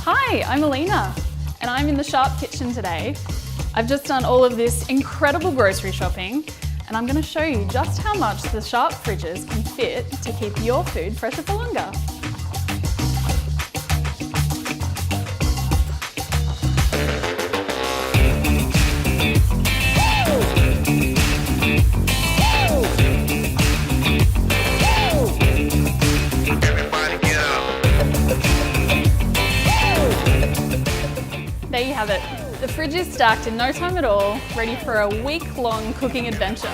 Hi, I'm Elena, and I'm in the Sharp kitchen today. I've just done all of this incredible grocery shopping, and I'm going to show you just how much the Sharp fridges can fit to keep your food fresher for longer. There you have it. The fridge is stacked in no time at all, ready for a week-long cooking adventure.